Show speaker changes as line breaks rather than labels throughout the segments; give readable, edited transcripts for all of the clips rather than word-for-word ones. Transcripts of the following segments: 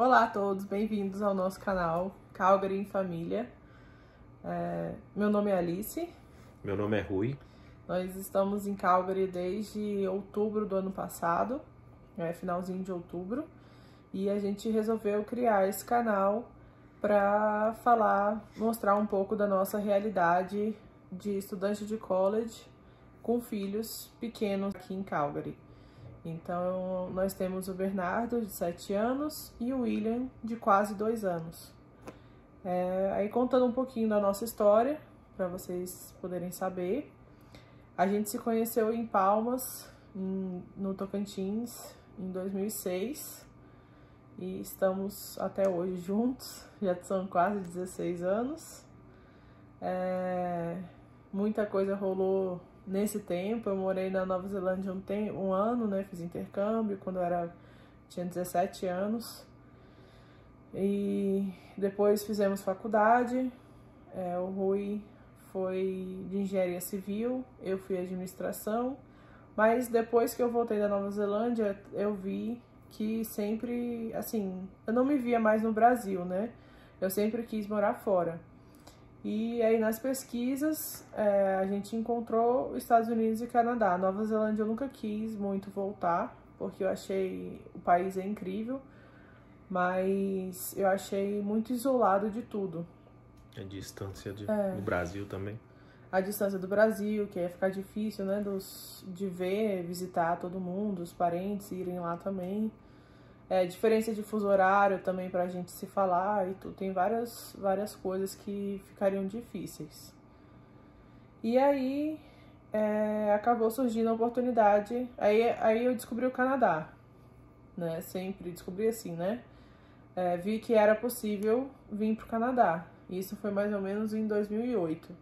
Olá a todos, bem-vindos ao nosso canal Calgary em Família. Meu nome é Alice.
Meu nome é Rui.
Nós estamos em Calgary desde outubro do ano passado, finalzinho de outubro, e a gente resolveu criar esse canal para mostrar um pouco da nossa realidade de estudante de college com filhos pequenos aqui em Calgary. Então, nós temos o Bernardo, de 7 anos, e o William, de quase 2 anos. Aí, contando um pouquinho da nossa história, para vocês poderem saber, a gente se conheceu em Palmas, no Tocantins, em 2006, e estamos até hoje juntos, já são quase 16 anos. Muita coisa rolou nesse tempo. Eu morei na Nova Zelândia um ano, né? Fiz intercâmbio quando eu tinha 17 anos. E depois fizemos faculdade. O Rui foi de engenharia civil, eu fui administração. Mas depois que eu voltei da Nova Zelândia, eu vi que sempre, assim, eu não me via mais no Brasil, né? Eu sempre quis morar fora. E aí nas pesquisas a gente encontrou os Estados Unidos e Canadá. Nova Zelândia eu nunca quis muito voltar, porque eu achei o país incrível, mas eu achei muito isolado de tudo.
A distância do Brasil também.
A distância do Brasil, que ia ficar difícil, né, de visitar todo mundo, os parentes irem lá também. Diferença de fuso horário também pra gente se falar e tudo. Tem várias coisas que ficariam difíceis. E aí acabou surgindo a oportunidade. Aí eu descobri o Canadá, né? Sempre descobri assim, né? Vi que era possível vir pro Canadá. Isso foi mais ou menos em 2008.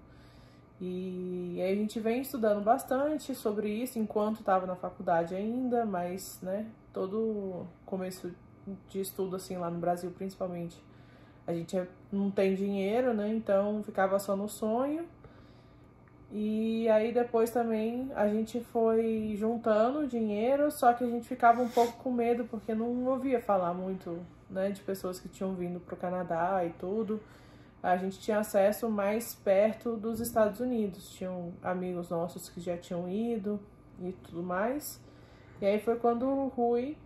E aí a gente vem estudando bastante sobre isso enquanto estava na faculdade ainda, mas, né, todo começo de estudo, assim, lá no Brasil principalmente, a gente não tem dinheiro, né, então ficava só no sonho. E aí depois também a gente foi juntando dinheiro, só que a gente ficava um pouco com medo, porque não ouvia falar muito, né, de pessoas que tinham vindo pro Canadá e tudo. A gente tinha acesso mais perto dos Estados Unidos, tinham amigos nossos que já tinham ido e tudo mais. E aí foi quando o Rui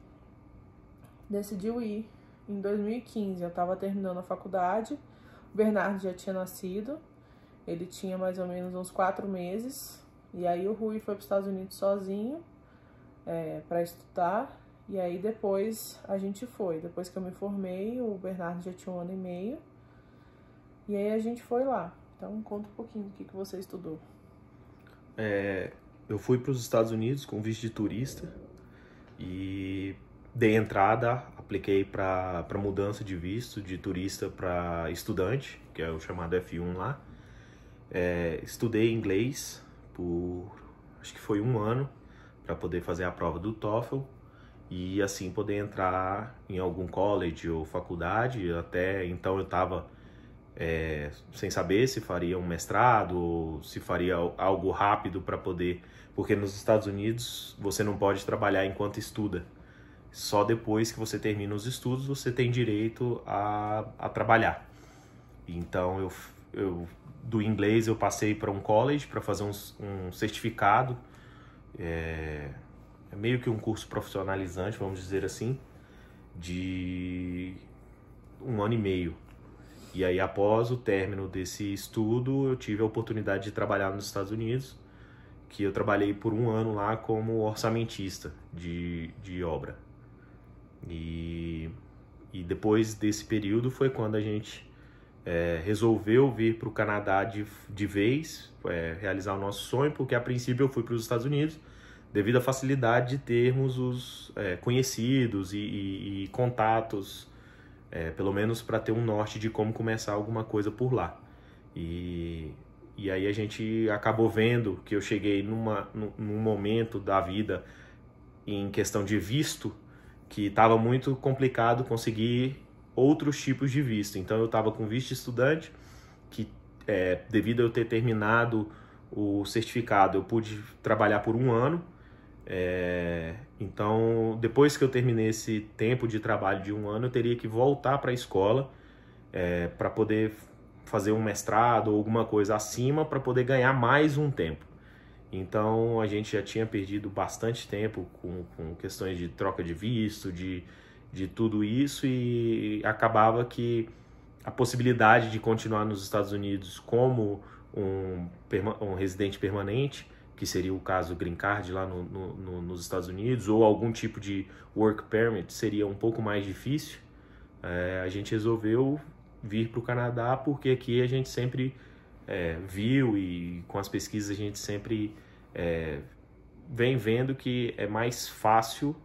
decidiu ir, em 2015. Eu estava terminando a faculdade, o Bernardo já tinha nascido, ele tinha mais ou menos uns 4 meses. E aí o Rui foi para os Estados Unidos sozinho para estudar. E aí depois a gente foi. Depois que eu me formei, o Bernardo já tinha 1 ano e meio. E aí a gente foi lá. Então conta um pouquinho do que você estudou.
Eu fui para os Estados Unidos com visto de turista e dei entrada, apliquei para mudança de visto de turista para estudante, que é o chamado F1 lá. Estudei inglês por, acho que foi 1 ano, para poder fazer a prova do TOEFL e assim poder entrar em algum college ou faculdade. Até então eu estava sem saber se faria um mestrado ou se faria algo rápido para poder, porque nos Estados Unidos você não pode trabalhar enquanto estuda, só depois que você termina os estudos você tem direito a trabalhar. Então eu do inglês eu passei para um college para fazer um certificado, é meio que um curso profissionalizante, vamos dizer assim, de 1 ano e meio. E aí, após o término desse estudo, eu tive a oportunidade de trabalhar nos Estados Unidos, que eu trabalhei por 1 ano lá como orçamentista de obra. E depois desse período foi quando a gente resolveu vir para o Canadá de vez, realizar o nosso sonho, porque a princípio eu fui para os Estados Unidos, devido à facilidade de termos os conhecidos e contatos, pelo menos para ter um norte de como começar alguma coisa por lá. E aí a gente acabou vendo que eu cheguei num momento da vida, em questão de visto, que estava muito complicado conseguir outros tipos de visto. Então eu estava com visto de estudante, que devido a eu ter terminado o certificado, eu pude trabalhar por 1 ano. Então, depois que eu terminei esse tempo de trabalho de 1 ano, eu teria que voltar para a escola para poder fazer um mestrado ou alguma coisa acima para poder ganhar mais um tempo. Então, a gente já tinha perdido bastante tempo com questões de troca de visto, de tudo isso, e acabava que a possibilidade de continuar nos Estados Unidos como um residente permanente, que seria o caso Green Card lá nos Estados Unidos, ou algum tipo de Work Permit, seria um pouco mais difícil. A gente resolveu vir para o Canadá porque aqui a gente sempre viu, e com as pesquisas a gente sempre vem vendo que é mais fácil,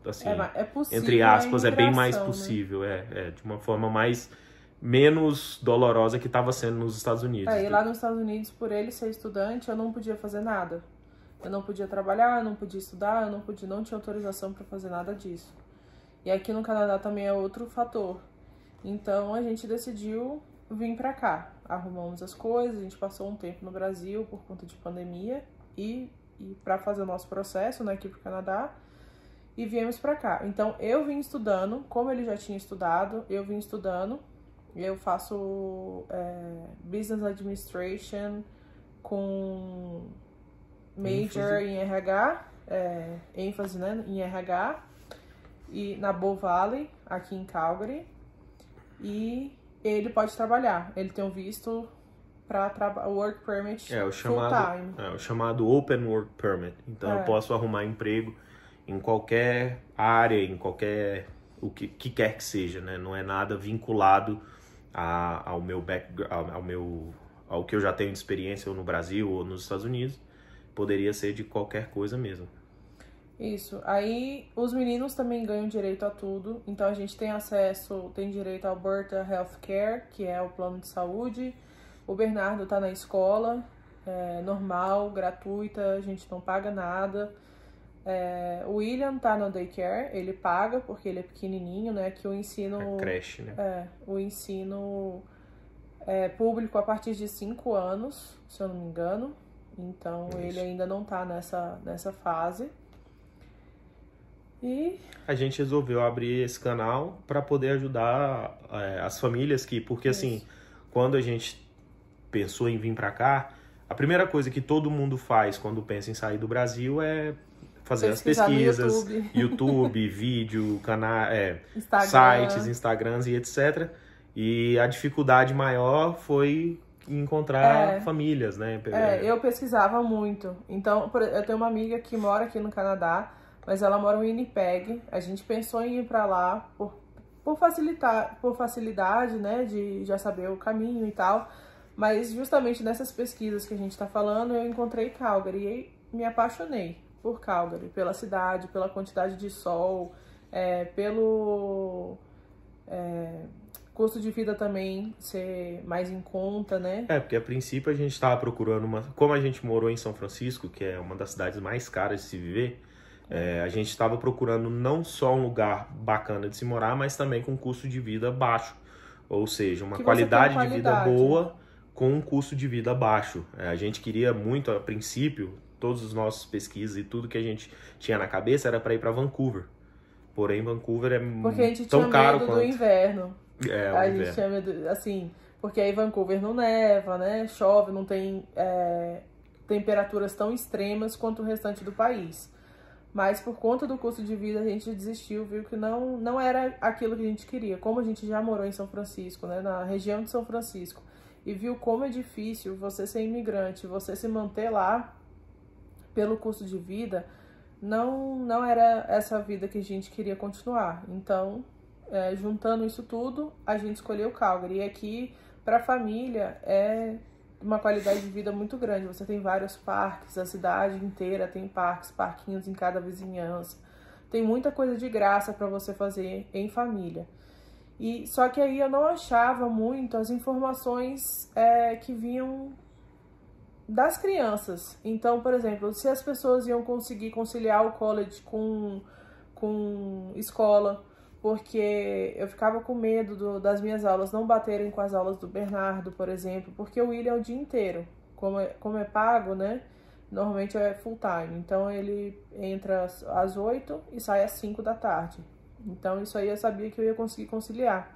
assim,
possível,
entre aspas, é bem mais
né?
possível, de uma forma menos dolorosa que estava sendo nos Estados Unidos.
E lá nos Estados Unidos, por ele ser estudante, eu não podia fazer nada. Eu não podia trabalhar, eu não podia estudar, eu não tinha autorização para fazer nada disso. E aqui no Canadá também é outro fator. Então a gente decidiu vir para cá. Arrumamos as coisas, a gente passou um tempo no Brasil por conta de pandemia e para fazer o nosso processo, né, aqui pro Canadá, e viemos para cá. Então eu vim estudando, como ele já tinha estudado, eu vim estudando. Eu faço Business Administration com major em RH, ênfase, né, em RH, e na Bow Valley, aqui em Calgary. E ele pode trabalhar, ele tem um visto para Work Permit full-time.
O chamado Open Work Permit. Então eu posso arrumar emprego em qualquer área, em qualquer, o que quer que seja, né? Não é nada vinculado ao meu background, ao que eu já tenho de experiência ou no Brasil ou nos Estados Unidos. Poderia ser de qualquer coisa mesmo.
Isso. Aí os meninos também ganham direito a tudo. Então a gente tem direito ao Alberta Healthcare, que é o plano de saúde. O Bernardo tá na escola, normal, gratuita, a gente não paga nada. O William tá no daycare, ele paga porque ele é pequenininho, né? Que o ensino...
creche, né?
O ensino público a partir de 5 anos, se eu não me engano. Então ele ainda não tá nessa fase. E
a gente resolveu abrir esse canal para poder ajudar as famílias porque assim, quando a gente pensou em vir para cá, a primeira coisa que todo mundo faz quando pensa em sair do Brasil é fazer as pesquisas, YouTube, vídeo, sites, Instagrams e etc. E a dificuldade maior foi encontrar famílias, né?
Eu pesquisava muito. Então, eu tenho uma amiga que mora aqui no Canadá, mas ela mora em Winnipeg. A gente pensou em ir para lá por facilidade, né, de já saber o caminho e tal. Mas justamente nessas pesquisas que a gente está falando, eu encontrei Calgary e me apaixonei por Calgary, pela cidade, pela quantidade de sol, pelo custo de vida também ser mais em conta, né?
Porque a princípio a gente estava procurando como a gente morou em São Francisco, que é uma das cidades mais caras de se viver, a gente estava procurando não só um lugar bacana de se morar, mas também com custo de vida baixo. Ou seja, uma qualidade de vida boa com um custo de vida baixo. A gente queria muito, a princípio, todas as nossas pesquisas e tudo que a gente tinha na cabeça era para ir para Vancouver. Porém, Vancouver é
porque a gente
tão
tinha
caro
medo
quanto...
do inverno.
A
gente tinha medo, assim, porque aí Vancouver não neva, né? Chove, não tem temperaturas tão extremas quanto o restante do país. Mas por conta do custo de vida a gente desistiu, viu que não era aquilo que a gente queria. Como a gente já morou em São Francisco, né, na região de São Francisco, e viu como é difícil você ser imigrante, você se manter lá pelo custo de vida, não era essa vida que a gente queria continuar. Então, juntando isso tudo, a gente escolheu Calgary. E aqui, para a família, é uma qualidade de vida muito grande. Você tem vários parques, a cidade inteira tem parquinhos em cada vizinhança. Tem muita coisa de graça para você fazer em família. E só que aí eu não achava muito as informações que vinham das crianças. Então, por exemplo, se as pessoas iam conseguir conciliar o college com escola, porque eu ficava com medo das minhas aulas não baterem com as aulas do Bernardo, por exemplo, porque o William é o dia inteiro, como é pago, né? normalmente é full time. Então ele entra às 8 e sai às 5 da tarde. Então isso aí eu sabia que eu ia conseguir conciliar.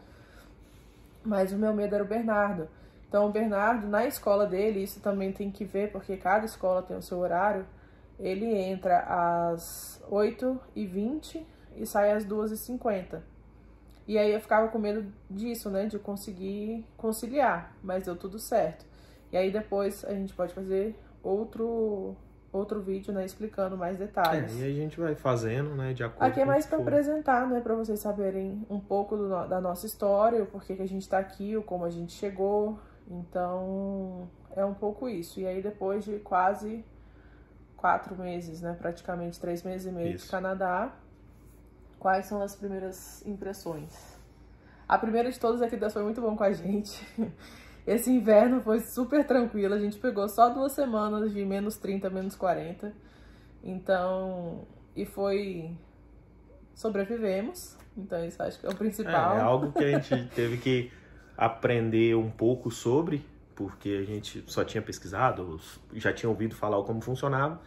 Mas o meu medo era o Bernardo. Então o Bernardo, na escola dele, isso também tem que ver, porque cada escola tem o seu horário, ele entra às 8h20 e sai às 2h50. E aí eu ficava com medo disso, né, de conseguir conciliar, mas deu tudo certo. E aí depois a gente pode fazer outro vídeo, né, explicando mais detalhes.
E aí a gente vai fazendo, né, de acordo
Aqui é
com
mais
o que
para
for.
apresentar, né, para vocês saberem um pouco da nossa história, o porquê que a gente tá aqui, o como a gente chegou. Então, é um pouco isso. E aí depois de quase 4 meses, né, praticamente 3 meses e meio de Canadá, quais são as primeiras impressões? A primeira de todas é que Deus foi muito bom com a gente. Esse inverno foi super tranquilo, a gente pegou só 2 semanas de menos 30, menos 40. Então, sobrevivemos. Então isso acho que é o principal.
É algo que a gente teve que aprender um pouco sobre, porque a gente só tinha pesquisado, já tinha ouvido falar como funcionava,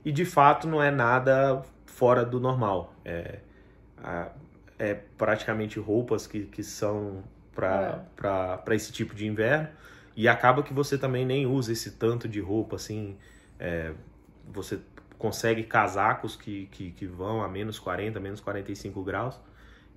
e de fato não é nada fora do normal. É praticamente roupas que são para esse tipo de inverno, e acaba que você também nem usa esse tanto de roupa assim. Você consegue casacos que vão a menos 40, menos 45 graus,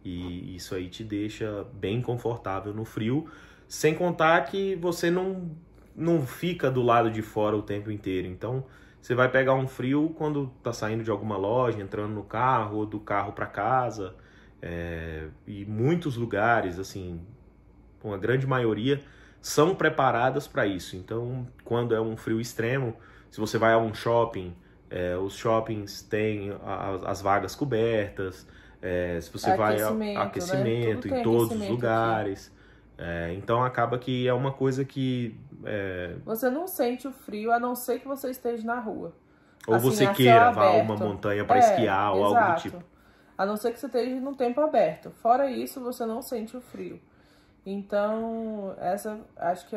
e isso aí te deixa bem confortável no frio, sem contar que você não fica do lado de fora o tempo inteiro. Então você vai pegar um frio quando tá saindo de alguma loja, entrando no carro, ou do carro para casa. E muitos lugares, assim, uma grande maioria, são preparadas para isso. Então, quando é um frio extremo, se você vai a um shopping, os shoppings têm as vagas cobertas. Se você vai a aquecimento, né? Em todos os lugares. Então, acaba que é uma coisa que...
Você não sente o frio, a não ser que você esteja na rua.
Ou assim, você queira vá a uma montanha para esquiar ou algo do tipo.
A não ser que você esteja num tempo aberto. Fora isso, você não sente o frio. Então, essa acho que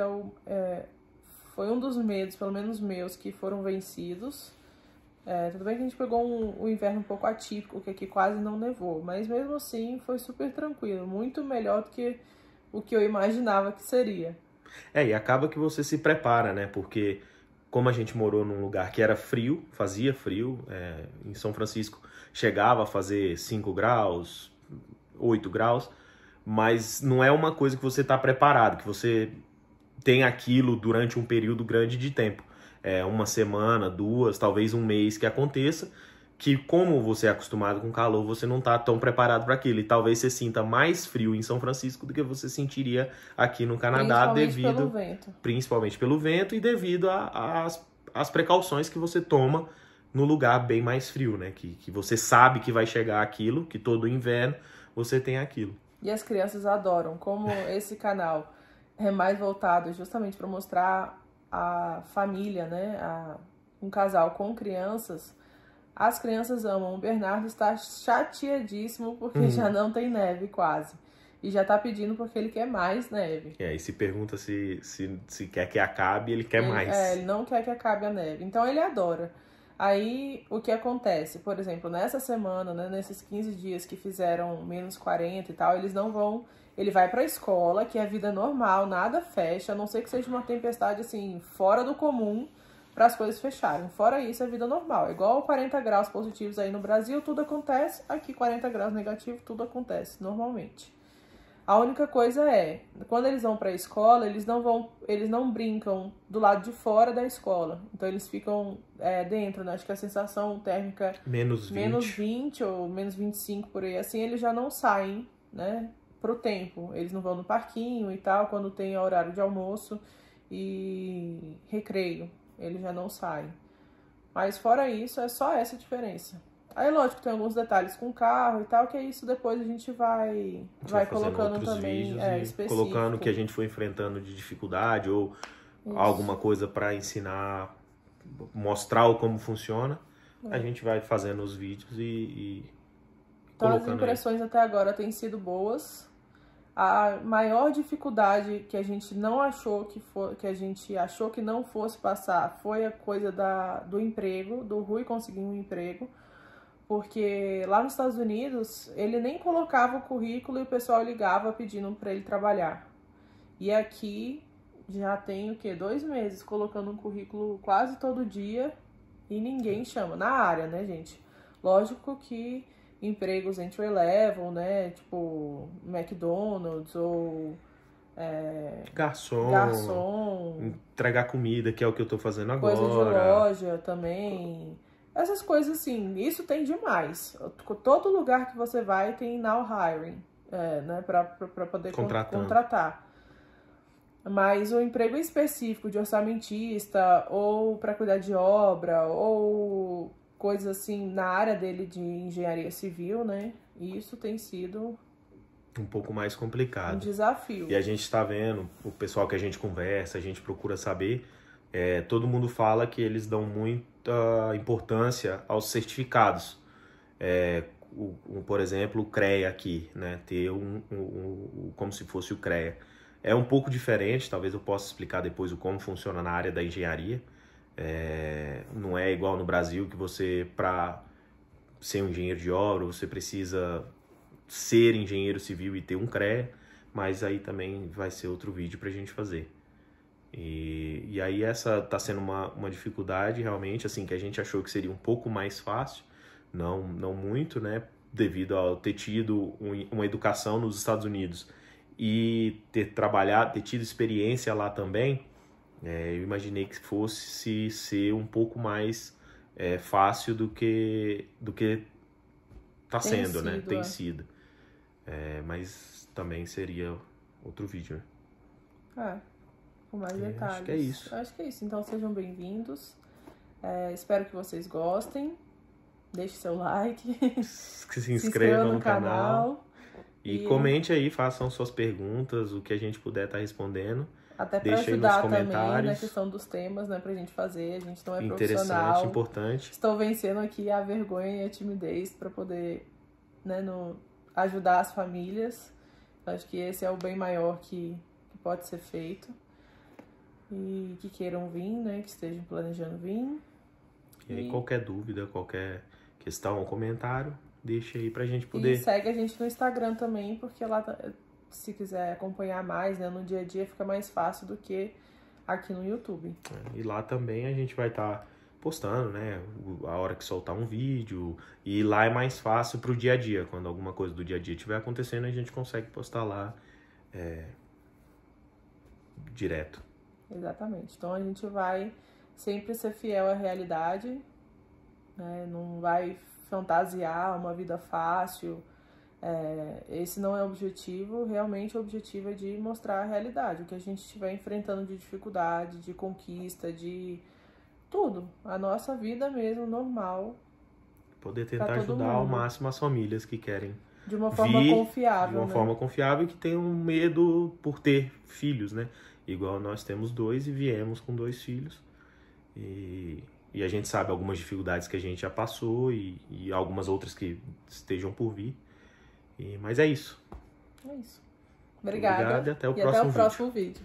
foi um dos medos, pelo menos meus, que foram vencidos. Tudo bem que a gente pegou um inverno um pouco atípico, que aqui quase não nevou. Mas mesmo assim, foi super tranquilo. Muito melhor do que o que eu imaginava que seria.
E acaba que você se prepara, né? Porque como a gente morou num lugar que era frio, fazia frio, em São Francisco chegava a fazer 5 graus, 8 graus, mas não é uma coisa que você está preparado, que você tem aquilo durante um período grande de tempo. Uma semana, 2, talvez um mês que aconteça, que como você é acostumado com calor, você não está tão preparado para aquilo. E talvez você sinta mais frio em São Francisco do que você sentiria aqui no Canadá, principalmente pelo vento e devido às precauções que você toma no lugar bem mais frio, né? Que você sabe que vai chegar aquilo, que todo inverno você tem aquilo.
E as crianças adoram, como esse canal é mais voltado justamente para mostrar a família, né? Um casal com crianças. As crianças amam. O Bernardo está chateadíssimo porque já não tem neve quase. E já tá pedindo porque ele quer mais neve.
E se pergunta se quer que acabe, ele quer mais.
Ele não quer que acabe a neve. Então ele adora. Aí o que acontece? Por exemplo, nessa semana, né, nesses 15 dias que fizeram menos 40 e tal, eles não vão... Ele vai pra escola, que é vida normal, nada fecha, a não ser que seja uma tempestade assim, fora do comum, para as coisas fecharem. Fora isso, é vida normal. É igual 40 graus positivos aí no Brasil, tudo acontece. Aqui, 40 graus negativos, tudo acontece, normalmente. A única coisa é, quando eles vão para a escola, eles não brincam do lado de fora da escola. Então, eles ficam dentro, né? Acho que a sensação térmica...
Menos
20 ou menos 25, por aí. Assim, eles já não saem, né? Pro tempo. Eles não vão no parquinho e tal, quando tem horário de almoço e recreio. Eles já não saem. Mas fora isso, é só essa diferença. Aí, lógico, tem alguns detalhes com o carro e tal, que é isso depois a gente vai colocando também específico.
Colocando o que a gente foi enfrentando de dificuldade ou alguma coisa para ensinar, mostrar como funciona. A gente vai fazendo os vídeos e
então,
colocando.
As impressões até agora têm sido boas. A maior dificuldade que a gente não achou que a gente achou que não fosse passar foi a coisa do emprego, do Rui conseguir um emprego, porque lá nos Estados Unidos ele nem colocava o currículo e o pessoal ligava pedindo para ele trabalhar. E aqui já tem o quê? 2 meses colocando um currículo quase todo dia e ninguém chama. Na área, né, gente? Lógico que empregos entry level, né? Tipo McDonald's ou
garçom, entregar comida, que é o que eu tô fazendo agora.
Coisa de loja também. Essas coisas assim, isso tem demais. Todo lugar que você vai tem now hiring, né? Pra poder contratar. Mas o emprego específico de orçamentista ou para cuidar de obra ou coisas assim na área dele de engenharia civil, né? Isso tem sido
um pouco mais complicado.
Um desafio.
E a gente está vendo, o pessoal que a gente conversa, a gente procura saber, todo mundo fala que eles dão muita importância aos certificados. Por exemplo, o CREA aqui, né? Ter como se fosse o CREA. É um pouco diferente, talvez eu possa explicar depois como funciona na área da engenharia. Não é igual no Brasil que você, para ser um engenheiro de obra, você precisa ser engenheiro civil e ter um CREA, mas aí também vai ser outro vídeo para a gente fazer. E aí essa está sendo uma dificuldade realmente, assim, que a gente achou que seria um pouco mais fácil, não muito, né, devido a ter tido uma educação nos Estados Unidos e ter tido experiência lá também. Eu imaginei que fosse ser um pouco mais fácil do que está sendo, né? Tem sido. Mas também seria outro vídeo, né?
Com mais detalhes.
Acho que é isso.
Acho que é isso. Então sejam bem-vindos. Espero que vocês gostem. Deixe seu like.
Se inscreva no canal. E comente aí, façam suas perguntas, o que a gente puder estar respondendo.
Até para ajudar também na questão dos temas, né, pra gente fazer. A gente não é profissional.
Interessante, importante.
Estou vencendo aqui a vergonha e a timidez para poder, né, ajudar as famílias. Acho que esse é o bem maior que pode ser feito. E que queiram vir, né, que estejam planejando vir.
E aí qualquer dúvida, qualquer questão ou comentário, deixa aí pra gente poder...
E segue a gente no Instagram também, porque lá, se quiser acompanhar mais, né, no dia a dia fica mais fácil do que aqui no YouTube.
E lá também a gente vai estar postando, né, a hora que soltar um vídeo, e lá é mais fácil pro dia a dia. Quando alguma coisa do dia a dia estiver acontecendo, a gente consegue postar lá direto.
Exatamente. Então a gente vai sempre ser fiel à realidade, né? Não vai fantasiar uma vida fácil. Esse não é o objetivo. Realmente o objetivo é de mostrar a realidade, o que a gente estiver enfrentando de dificuldade, de conquista, de tudo. A nossa vida mesmo, normal.
Poder tentar ajudar ao máximo as famílias que querem
de uma forma confiável.
De uma forma confiável e que tenham medo por ter filhos, né? Igual nós temos 2 e viemos com 2 filhos. E a gente sabe algumas dificuldades que a gente já passou e algumas outras que estejam por vir. Mas é isso.
É isso. Obrigada.
Obrigado e até o próximo vídeo.